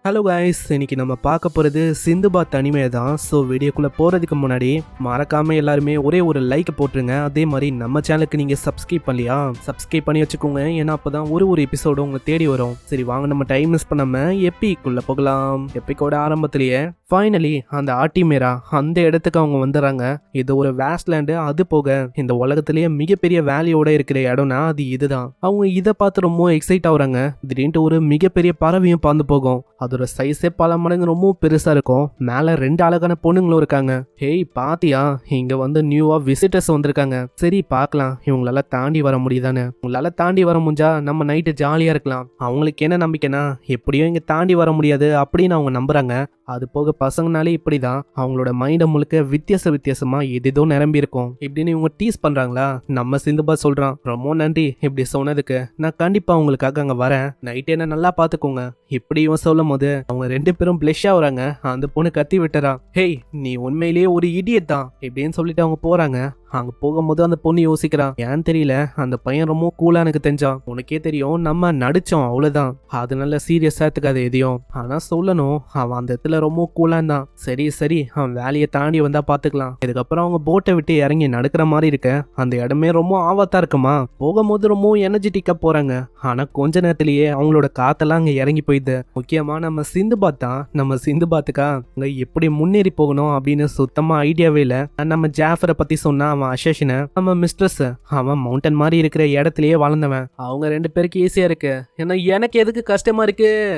Hello guys, இன்னைக்கு நம்ம பார்க்க போகிறது சிந்துபாத் அனிமே தான். ஸோ வீடியோக்குள்ளே போகிறதுக்கு முன்னாடி மறக்காமல் எல்லாருமே ஒரே ஒரு லைக் போட்டுருங்க. அதே மாதிரி நம்ம சேனலுக்கு நீங்கள் சப்ஸ்கிரைப் பண்ணலையா, சப்ஸ்கிரைப் பண்ணி வச்சுக்கோங்க. ஏன்னா அப்போ தான் ஒரு எபிசோடு உங்களை தேடி வரும். சரி வாங்க, நம்ம டைம் மிஸ் பண்ணாமல் எப்பிக்குள்ளே போகலாம். எப்பிக்கோட ஆரம்பத்திலேயே ஃபைனலி அந்த ஆட்டிமேரா அந்த இடத்துக்கு அவங்க வந்துடுறாங்க. இது ஒரு வேஸ்ட்லேண்டு. அது போக இந்த உலகத்திலேயே மிகப்பெரிய வேல்யூட இருக்கிற இடம்னா அது இதுதான். அவங்க இதை பார்த்து ரொம்ப எக்ஸைட் ஆகுறாங்க. திடீர்னு ஒரு மிகப்பெரிய பறவையும் பறந்து போகும். அதோட சைஸே பல மடங்கு ரொம்ப பெருசா இருக்கும். மேல 2 அழகான பொண்ணுங்களும் இருக்காங்க. ஹேய் பாத்தியா, இங்க வந்து நியூவா விசிட்டர்ஸ் வந்திருக்காங்க. சரி பார்க்கலாம், இவங்களால தாண்டி வர முடியுதானே. உங்களால தாண்டி வர முடிஞ்சா நம்ம நைட்டு ஜாலியா இருக்கலாம். அவங்களுக்கு என்ன நம்பிக்கைனா, எப்படியும் இங்க தாண்டி வர முடியாது அப்படின்னு அவங்க நம்புறாங்க. அது போக பசங்கனாலே இப்படிதான், அவங்களோட மைண்டை முழுக்க வித்தியாசமா எதோ நிரம்பி இருக்கும். இப்படின்னு இவங்க டீஸ் பண்றாங்களா. நம்ம சிந்துபாத் சொல்றான், ரொம்ப நன்றி இப்படி சொன்னதுக்கு, நான் கண்டிப்பா உங்களுக்காக அங்க வரேன், நைட்டு என்ன நல்லா பாத்துக்கோங்க. இப்படி இவன் சொல்லும் போது அவங்க 2 பேரும் பிளஷ் ஆகுறாங்க. அந்த பொண்ணு கத்தி விட்டுறா, ஹேய் நீ உண்மையிலேயே ஒரு இடியட் தான் இப்படின்னு சொல்லிட்டு அவங்க போறாங்க. அங்க போகும்போது அந்த பொண்ணு யோசிக்கிறான், ஏன் தெரியல அந்த பையன் ரொம்ப கூலா எனக்கு தெரிஞ்சான். உனக்கே தெரியும் நம்ம நடிச்சோம் அவ்வளவுதான், அதனால சீரியஸா எடுத்துக்காது எதையும். ஆனா சொல்லணும், அவன் அந்த இடத்துல ரொம்ப கூலா இருந்தான். சரி அவன் வேலையை தாண்டி வந்தா பாத்துக்கலாம். இதுக்கப்புறம் அவங்க போட்டை விட்டு இறங்கி நடக்கிற மாதிரி இருக்க. அந்த இடமே ரொம்ப ஆபத்தா இருக்குமா. போகும்போது ரொம்ப எனர்ஜெட்டிக்கா போறாங்க. ஆனா கொஞ்ச நேரத்திலேயே அவங்களோட காத்தெல்லாம் அங்க இறங்கி போயிடுது. முக்கியமா நம்ம சிந்துபாத் தான். நம்ம சிந்துபாத்துக்கா அங்க எப்படி முன்னேறி போகணும் அப்படின்னு சுத்தமா ஐடியாவே இல்ல. நம்ம ஜாஃபரை பத்தி சொன்னா அவன் அசேஷன, நம்ம மிஸ்ட்ரஸ் அவன் மவுண்டன் மாதிரி இருக்கிற இடத்துலயே வளர்ந்தவன். அவங்க 2 பேருக்கு ஈஸியா இருக்கு. ஏன்னா எனக்கு எதுக்கு கஷ்டமா இருக்கு.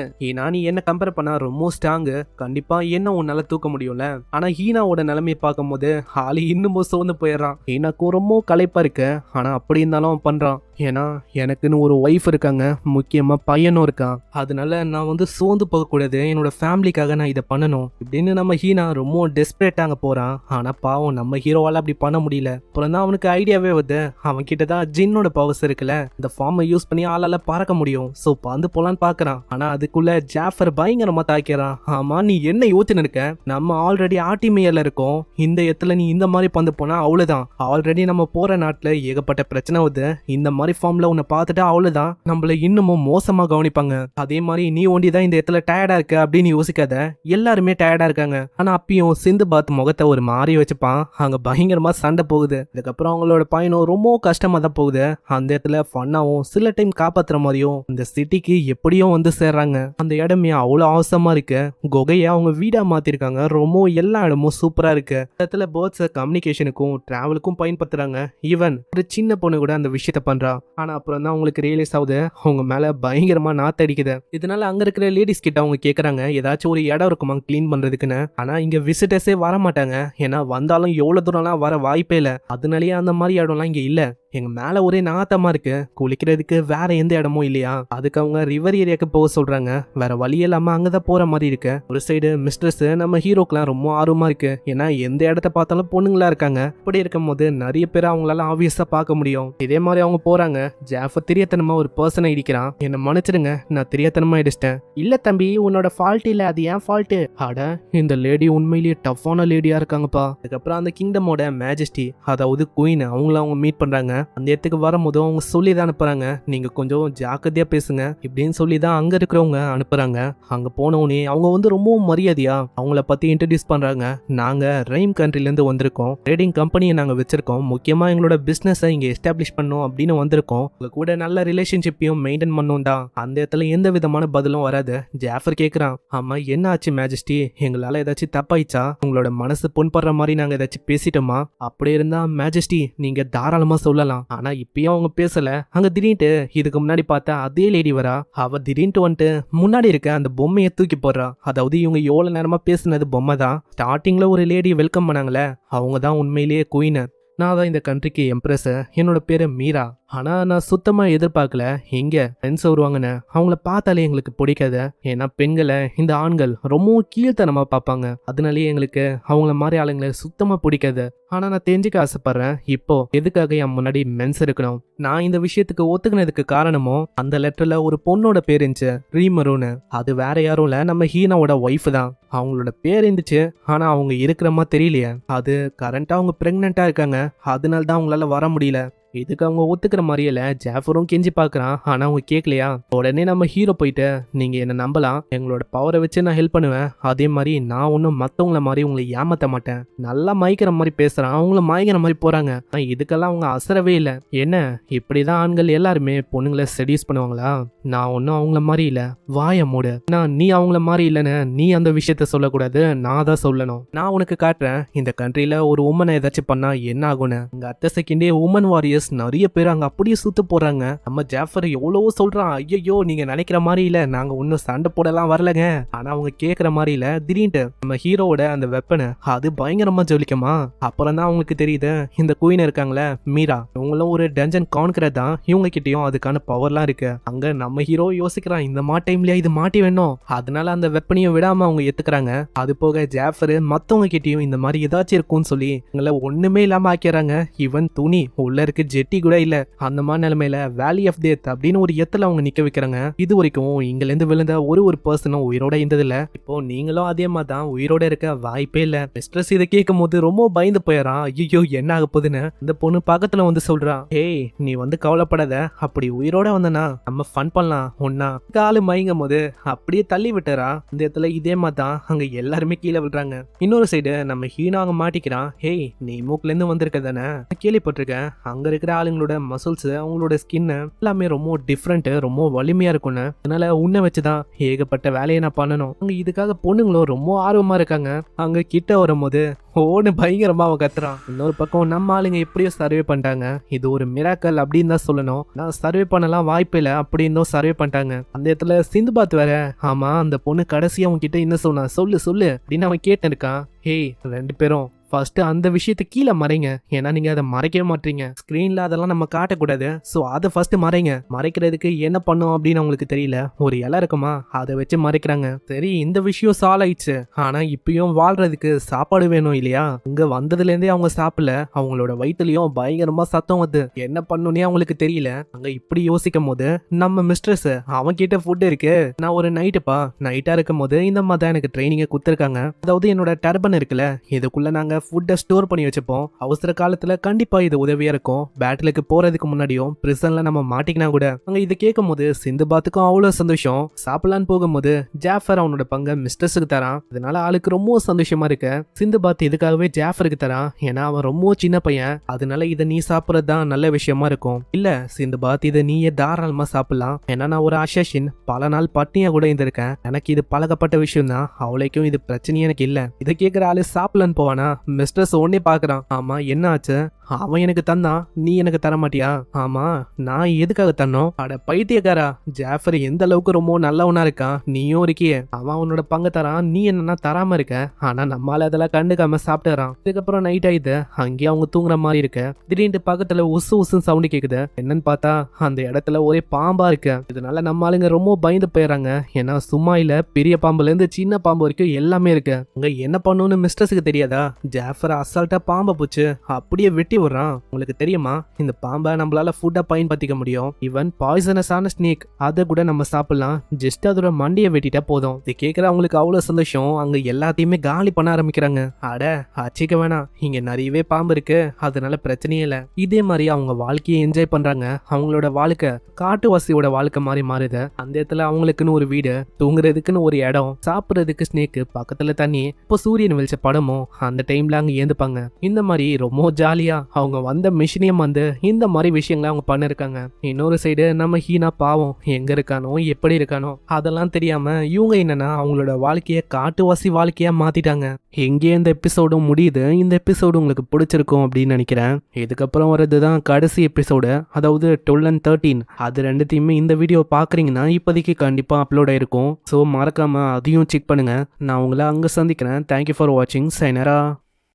ஏன்னா நீ என்ன கம்பேர் பண்ணா ரொம்ப ஸ்ட்ராங்கு, கண்டிப்பா என்ன உன்னால தூக்க முடியும்ல. ஆனா ஹீனாவோட நிலைமையை பார்க்கும் போது ஆளு இன்னமும் சோர்ந்து போயிடுறான். ஹீனாக்கும் ரொம்ப களைப்பா இருக்கு. ஆனா அப்படி இருந்தாலும் அவன் பண்றான். ஏன்னா எனக்குன்னு ஒரு ஒய்ஃப் இருக்காங்க, முக்கியமா பையனும் இருக்கான். அதனால நான் வந்து சோர்ந்து போகக்கூடாது, என்னோட ஃபேமிலிக்காக நான் இதை பண்ணணும் இப்படின்னு நம்ம ஹீனா ரொம்ப டெஸ்பரேட்டாக போறான். ஆனா பாவம் நம்ம ஹீரோவால அப்படி பண்ண முடியல. அப்புறம் தான் அவனுக்கு ஐடியாவே வருது, அவன் கிட்ட தான் ஜின்னோட பவர்ஸ் இருக்குல்ல, இந்த ஃபார்மை யூஸ் பண்ணி ஆளால பறக்க முடியும். ஸோ பறந்து போலான்னு பாக்குறான். ஆனா அதுக்குள்ள ஜாஃபர் பயங்கரமா தாக்கிறான். ஆமா நீ என்ன யோசிச்சுன்னு இருக்க, நம்ம ஆல்ரெடி ஆட்டிமேயர்ல இருக்கோம். இந்த இடத்துல நீ இந்த மாதிரி பந்து போனா அவ்வளவுதான். ஆல்ரெடி நம்ம போற நாட்டுல ஏகப்பட்ட பிரச்சனை வருது. இந்த மாதிரி ஃபார்ம்ல உன்னை பார்த்துட்டா அவ்வளவுதான், நம்மள இன்னமும் மோசமா கவனிப்பாங்க. அதே மாதிரி நீ ஒண்டிதான் இந்த இடத்துல டயர்டா இருக்க அப்படின்னு யோசிக்காத, எல்லாருமே டயர்டா இருக்காங்க. ஆனா அப்பயும் சிந்துபாத் முகத்தை ஒரு மாறி வச்சுப்பான். அங்க பயங்கரமா சண்டை போகுது. இதுக்கப்புறம் அவங்களோட பயணம் ரொம்ப கஷ்டமா தான் போகுது. அந்த இடத்துல ஃபன்னாவும் சில டைம் காப்பாத்துற மாதிரியும் இந்த சிட்டிக்கு எப்படியும் வந்து சேர்றாங்க. அந்த இடமே அவ்வளவு அவசரமா இருக்கு. குகையை அவங்க வீடா மாத்திருக்காங்க. ரொம்ப எல்லா இடமும் சூப்பரா இருக்கு. இடத்துல பேர்ட்ஸ் கம்யூனிகேஷனுக்கும் டிராவலுக்கும் பயன்படுத்துறாங்க. ஈவன் ஒரு சின்ன பொண்ணு கூட அந்த விஷயத்த பண்றா. ஆனா அப்புறம் தான் அவங்களுக்கு ரியலைஸ் ஆகுது, அவங்க மேல பயங்கரமா நாத்து அடிக்குது. இதனால அங்க இருக்கிற லேடிஸ் கிட்ட அவங்க கேக்குறாங்க, ஏதாச்சும் ஒரு இடம் இருக்குமா கிளீன் பண்றதுக்குன்னு. ஆனா இங்க விசிட்டர்ஸே வர மாட்டாங்க. ஏன்னா வந்தாலும் எவ்வளவு தூரம்லாம் வர வாய்ப்பே இல்ல. அதனாலயே அந்த மாதிரி இடம்லாம் இங்க இல்ல. எங்க மேல ஒரே நாத்தமா இருக்கு, குளிக்கிறதுக்கு வேற எந்த இடமும் இல்லையா. அதுக்கு அவங்க ரிவர் ஏரியாக்கு போக சொல்றாங்க. வேற வழி இல்லாம அங்கதான் போற மாதிரி இருக்கு. ஒரு சைடு மிஸ்ட்ரஸ் நம்ம ஹீரோக்கெல்லாம் ரொம்ப ஆர்வமா இருக்கு. ஏன்னா எந்த இடத்த பார்த்தாலும் பொண்ணுங்களா இருக்காங்க. இப்படி இருக்கும் போது நிறைய பேர் அவங்களால ஆப்வியஸா பார்க்க முடியும். இதே மாதிரி அவங்க போறாங்க. ஜாஃபர் தெரியாதனமா ஒரு பர்சனை இடிக்கிறான். என்ன மன்னிச்சிடுங்க, நான் தெரியாதனமா இடிச்சிட்டேன். இல்ல தம்பி, உன்னோட ஃபால்ட் இல்ல, அது ஏன் ஃபால்ட். அட இந்த லேடி உண்மையிலேயே டஃப்பான லேடியா இருக்காங்கப்பா. அதுக்கப்புறம் அந்த கிங்டமோட மேஜஸ்டி, அதாவது குயின், அவங்கள அவங்க மீட் பண்றாங்க. அந்த இடத்துக்கு வரும்போது அவங்க சொல்லி தான் அனுப்புறாங்க, நீங்க கொஞ்சம் ஜாக்கிரதையா பேசுங்க இப்படின்னு சொல்லி தான் அங்க இருக்கிறவங்க அனுப்புறாங்க. அங்க போனவுடனே அவங்க வந்து ரொம்ப மரியாதையா அவங்கள பத்தி இன்ட்ரடியூஸ் பண்றாங்க. நாங்க ரைம் கண்ட்ரில இருந்து வந்திருக்கோம், ட்ரேடிங் கம்பெனியை நாங்க வச்சிருக்கோம், முக்கியமா எங்களோட பிசினஸ் இங்க எஸ்டாப்ளிஷ் பண்ணோம் அப்படின்னு வந்திருக்கோம். உங்க கூட நல்ல ரிலேஷன்ஷிப்பையும் மெயின்டைன் பண்ணோம் தான். அந்த இடத்துல எந்த விதமான பதிலும் வராது. ஜாஃபர் கேக்குறான், ஆமா என்ன ஆச்சு மேஜஸ்டி, எங்களால ஏதாச்சும் தப்பாயிச்சா, உங்களோட மனசு புண்படுற மாதிரி நாங்க ஏதாச்சும் பேசிட்டோமா. அப்படி இருந்தா மேஜஸ்டி நீங்க தாராளமா சொல்லலாம். ஆனா இப்பயும் அவங்க பேசல. அங்க திடீர்னு இதுக்கு முன்னாடி பார்த்தா அதே லேடி வரா. அவ திடீர்னு வந்துட்டு முன்னாடி இருக்க அந்த பொம்மையை தூக்கி போடுறா. அதாவது இவங்க எவ்வளவு நேரமா பேசுனது பொம்மை தான். ஸ்டார்டிங்ல ஒரு லேடி வெல்கம் பண்ணாங்களே, அவங்க தான் உண்மையிலேயே குயின். நான் தான் இந்த கண்ட்ரிக்கு எம்ப்ரஸ், என்னோட பேரு மீரா. ஆனா நான் சுத்தமா எதிர்பார்க்கல இங்க ஃப்ரெண்ட்ஸ் வருவாங்கன்னு. அவங்கள பார்த்தாலே எங்களுக்கு பிடிக்காது. ஏன்னா பெண்களை இந்த ஆண்கள் ரொம்ப கீழ்த்தனமா பார்ப்பாங்க. அதனாலேயே எங்களுக்கு அவங்கள மாதிரி ஆளுங்களை சுத்தமா பிடிக்காது. ஆனா நான் தெரிஞ்சுக்க ஆசைப்படுறேன், இப்போ எதுக்காக என் முன்னாடி மென்ஸ் இருக்கணும். நான் இந்த விஷயத்துக்கு ஒத்துக்கினதுக்கு காரணமோ, அந்த லெட்டர்ல ஒரு பொண்ணோட பேர் இருந்துச்சு, ரீமருன்னு. அது வேற யாரும் இல்ல, நம்ம ஹீனாவோட ஒய்ஃப் தான். அவங்களோட பேர் இருந்துச்சு, ஆனா அவங்க இருக்கிற மாதிரி தெரியலையே. அது கரண்டா அவங்க பிரெக்னெண்டா இருக்காங்க, அதனால தான் அவங்களால வர முடியல. இதுக்கு அவங்க ஒத்துக்கிற மாதிரியே இல்ல. ஜாஃபரும் கெஞ்சி பார்க்கறான். ஆனா அவங்க கேட்கலையா. உடனே நம்ம ஹீரோ போயிட்டு நீங்க என்ன நம்பலாம், எங்களோட பவரை வச்சு நான் ஹெல்ப் பண்ணுவேன், அதே மாதிரி நான் ஒன்றும் மற்றவங்கள மாதிரி உங்களை ஏமாத்த மாட்டேன், நல்லா மயக்கிற மாதிரி பேசுறான். அவங்கள மயக்கிற மாதிரி போறாங்க. இதுக்கெல்லாம் அவங்க அசரவே இல்லை. என்ன இப்படிதான் ஆண்கள் எல்லாருமே பொண்ணுங்களை செடியூஸ் பண்ணுவாங்களா? நான் ஒன்றும் அவங்கள மாதிரி இல்லை, வாய மூடு. நான் நீ அவங்கள மாதிரி இல்லைன்னு நீ அந்த விஷயத்த சொல்லக்கூடாது, நான் தான் சொல்லணும். நான் உனக்கு காட்டுறேன் இந்த கண்ட்ரியில ஒரு உமனை ஏதாச்சும் பண்ணா என்ன ஆகும்னு. அங்க அடுத்த செகண்டே உமன் வாரியர்ஸ் நிறைய பேர் அங்க அப்படியே சுத்து போறாங்க. நம்ம ஜாஃபர் எவ்வளவோ சொல்றான், ஐயோ நீங்க நினைக்கிற மாதிரி இல்ல, நாங்க ஒன்னும் சண்டை போடலாம் வரலங்க. ஆனா அவங்க கேட்கற மாதிரி இல்ல. திடீர்னு நம்ம ஹீரோவோட அந்த வெப்பனை அது பயங்கரமா ஜொலிக்குமா. அப்புறம் தான் அவங்களுக்கு தெரியுது இந்த குயின் இருக்காங்களே மீரா, இவங்களும் ஒரு டஞ்சன் கான்கரர் தான், இவங்க கிட்டயும் அதுக்கான பவர்லாம் இருக்கு. அங்க நம்ம ஹீரோ யோசிக்கிறான், இந்த டைம்லயா இது மாட்டி வேணும், அதனால அந்த வெப்பனையும் விடாம அவங்க ஏத்துக்கிறாங்க. அது போக ஜாஃபர் மத்தவங்க கிட்டயும் இந்த மாதிரி ஏதாச்சும் இருக்கும்னு சொல்லி எங்களை ஒண்ணுமே இல்லாம ஆக்கிறாங்க. இவன் துணி உள்ள இருக்கு, ஜெட்டி கூட இல்ல. அந்த மாதிரி நிலைமையில வேலி ஆஃப் டெத் அப்படின்னு ஒரு இடத்துல அவங்க நிக்க வைக்கிறாங்க. இது வரைக்கும் இங்கல இருந்து விழுந்த ஒரு பர்சனும் உயிரோட இருந்ததில்ல. இப்போ நீங்களும் அதே மாதிரி தான் உயிரோட இருக்க வாய்ப்பே இல்ல. மிஸ்ட்ரஸ் இதை கேட்கும் போது ரொம்ப பயந்து போயிடறான். ஐயோ என்ன ஆக போகுதுன்னு இந்த பொண்ணு பக்கத்துல வந்து சொல்றான், ஏய் நீ வந்து கவலைப்படாத, அப்படி உயிரோட வந்தனா நம்ம ஃபன் பண்ணலாம் ஒன்னா. காலு மயங்கும் போது அப்படியே தள்ளி விட்டுறா. இந்த இடத்துல இதே மாதிரி தான் அங்க எல்லாருமே கீழே விடுறாங்க. இன்னொரு சைடு நம்ம ஹீனோ அங்க மாட்டிக்கிறான். ஹேய் நீ மூக்குல இருந்து வந்திருக்க தானே, கேள்விப்பட்டிருக்கேன் அங்க இருக்கிற ஆளுங்களோட மசில்ஸ் அவங்களோட ஸ்கின் எல்லாமே ரொம்ப டிஃப்ரெண்ட், ரொம்ப வலிமையா இருக்கும்னு. அதனால உன்னை வச்சுதான் ஏகப்பட்ட வேலையை நான் பண்ணணும். அங்க இதுக்காக பொண்ணுங்களும் ரொம்ப ஆர்வமா இருக்காங்க. அங்க கிட்ட வரும்போது ஓன்னு பயங்கரமா அவன் கத்துறான். இன்னொரு பக்கம் நம்ம ஆளுங்க எப்படியோ சர்வே பண்ணிட்டாங்க. இது ஒரு மிராக்கல் அப்படின்னு தான் சொல்லணும். நான் சர்வே பண்ணலாம் வாய்ப்பு இல்லை அப்படின்னு சர்வே பண்ணிட்டாங்க. அந்த இடத்துல சிந்துபாத் வேற, ஆமா அந்த பொண்ணு கடைசியா அவன் கிட்ட என்ன சொன்னா, சொல்லு சொல்லு அப்படின்னு அவன் கேட்டு இருக்கான். ஹேய் ரெண்டு பேரும் ஃபர்ஸ்ட் அந்த விஷயத்தை கீழே மறைங்க, ஏன்னா நீங்க அதை மறைக்கவே மாட்டீங்க. ஸ்கிரீன்ல அதெல்லாம் நம்ம காட்டக்கூடாது, ஸோ அதை ஃபர்ஸ்ட் மறைங்க. மறைக்கிறதுக்கு என்ன பண்ணும் அப்படின்னு அவங்களுக்கு தெரியல. ஒரு இலை இருக்குமா, அதை வச்சு மறைக்கிறாங்க. சரி இந்த விஷயம் சால்வ் ஆயிடுச்சு, ஆனா இப்பயும் வாழ்றதுக்கு சாப்பாடு வேணும் இல்லையா? இங்க வந்ததுல இருந்தே அவங்க சாப்பிடல, அவங்களோட வயிற்றுலயும் பயங்கரமா சத்தம் வந்து என்ன பண்ணுனே அவங்களுக்கு தெரியல. அங்க இப்படி யோசிக்கும் போது நம்ம மிஸ்ட்ரஸ் அவன் கிட்ட ஃபுட் இருக்கு, நான் ஒரு நைட்டா இருக்கும் போது இந்த மாதிரி தான் எனக்கு ட்ரைனிங்கை கொடுத்துருக்காங்க. அதாவது என்னோட டர்பன் இருக்குல்ல, இதுக்குள்ள நாங்க ஃபுட்டை ஸ்டோர் பண்ணி வச்சுப்போம். அவசர காலத்துல கண்டிப்பா இது உதவியா இருக்கும். பேட்டிலுக்கு போறதுக்கு முன்னாடியும் பிரிசன்ல நம்ம மாட்டிக்கினா கூட. அங்க இதை கேட்கும் போது சிந்துபாத்துக்கும் அவ்வளவு சந்தோஷம். சாப்பிடலான்னு போகும்போது ஜாஃபர் அவனோட பங்கை மிஸ்டர்ஸுக்கு தரான். அதனால ஆளுக்கு ரொம்ப சந்தோஷமா இருக்கு. சிந்துபாத் இதுக்காகவே ஜாஃபருக்கு தரான், ஏன்னா அவன் ரொம்ப சின்ன பையன், அதனால இதை நீ சாப்பிட்றது தான் நல்ல விஷயமா இருக்கும். இல்ல சிந்துபாத் இதை நீயே தாராளமா சாப்பிடலாம், ஏன்னா நான் ஒரு அசாசின், பல நாள் பட்னியா கூட இருந்திருக்கேன், எனக்கு இது பழக்கப்பட்ட விஷயம் தான், அவளைக்கும் இது பிரச்சனையே எனக்கு இல்ல. இதை கேட்கிற ஆளு சாப்பிடலான்னு போவானா. மிஸ்டர்ஸ் ஒன்னே பாக்குறான். ஆமா என்ன ஆச்சு, அவன் எனக்கு தந்தான், நீ எனக்கு தர மாட்டியா? ஆமா நான் எதுக்காக தன்னோம்? அட பைத்தியக்காரா, ஜாஃபர் எந்த அளவுக்கு ரொம்ப நல்லவனா இருக்கான், நீயும் இருக்கியே. அவன் அவனோட பங்கு தரான், நீ என்னன்னா தராம இருக்க. ஆனா நம்மளால அதெல்லாம் கண்டுக்காம சாப்பிட்டுறான். இதுக்கப்புறம் நைட் ஆயிடுது, அங்கேயே அவங்க தூங்குற மாதிரி இருக்கு. திடீர்னு பக்கத்துல உசு உசுன்னு சவுண்டு கேக்குது. என்னன்னு பார்த்தா அந்த இடத்துல ஒரே பாம்பா இருக்கு. இதனால நம்ம ஆளுங்க ரொம்ப பயந்து போயிடறாங்க. ஏன்னா சும்மா இல்ல, பெரிய பாம்புல இருந்து சின்ன பாம்பு வரைக்கும் எல்லாமே இருக்கு. அங்க என்ன பண்ணுன்னு மிஸ்டர்ஸுக்கு தெரியாதா? ஜாஃபர் அசால்ட்டா பாம்பை பூச்சு அப்படியே வெட்டி விடுறான். உங்களுக்கு தெரியுமா, இந்த பாம்பை நம்மளால ஃபுட்டா பயன்படுத்திக்க முடியும். ஈவன் பாய்சனஸான ஸ்னேக் அதை கூட நம்ம சாப்பிடலாம், ஜஸ்ட் அதோட மண்டியை வெட்டிட்டா போதும். இது கேட்கிற அவங்களுக்கு அவ்வளவு சந்தோஷம். அங்க எல்லாத்தையுமே காலி பண்ண ஆரம்பிக்கிறாங்க. அட அச்சிக்க வேணாம், இங்க நிறையவே பாம்பு இருக்கு, அதனால பிரச்சனையே இல்லை. இதே மாதிரி அவங்க வாழ்க்கையை என்ஜாய் பண்றாங்க. அவங்களோட வாழ்க்கை காட்டுவாசியோட வாழ்க்கை மாதிரி மாறுது. அந்த இடத்துல அவங்களுக்குன்னு ஒரு வீடு, தூங்குறதுக்குன்னு ஒரு இடம், சாப்பிட்றதுக்கு ஸ்னேக்கு, பக்கத்துல தண்ணி. இப்போ சூரியன் வெளிச்ச படமும் அந்த டைம்ல அங்க ஏந்துப்பாங்க. இந்த மாதிரி ரொம்ப ஜாலியா அவங்க வந்த மிஷினையும் வந்து இந்த மாதிரி விஷயங்களை அவங்க பண்ணிருக்காங்க. இன்னொரு சைடு நம்ம ஹீனா பாவம் எங்க இருக்கானோ எப்படி இருக்கானோ அதெல்லாம் தெரியாம இவங்க என்னன்னா அவங்களோட வாழ்க்கைய காட்டுவாசி வாழ்க்கையா மாத்திட்டாங்க. எங்கே இந்த எபிசோடும் முடியுது. இந்த எபிசோடு உங்களுக்கு பிடிச்சிருக்கும் அப்படின்னு நினைக்கிறேன். இதுக்கப்புறம் வர்றதுதான் கடைசி எபிசோடு, அதாவது 12 and 13. அது ரெண்டுத்தையுமே இந்த வீடியோ பாக்குறீங்கன்னா இப்போதைக்கு கண்டிப்பா அப்லோட் ஆயிருக்கும். ஸோ மறக்காம அதையும் செக் பண்ணுங்க. நான் உங்களை அங்க சந்திக்கிறேன். தேங்க்யூ ஃபார் வாட்சிங். சைனரா.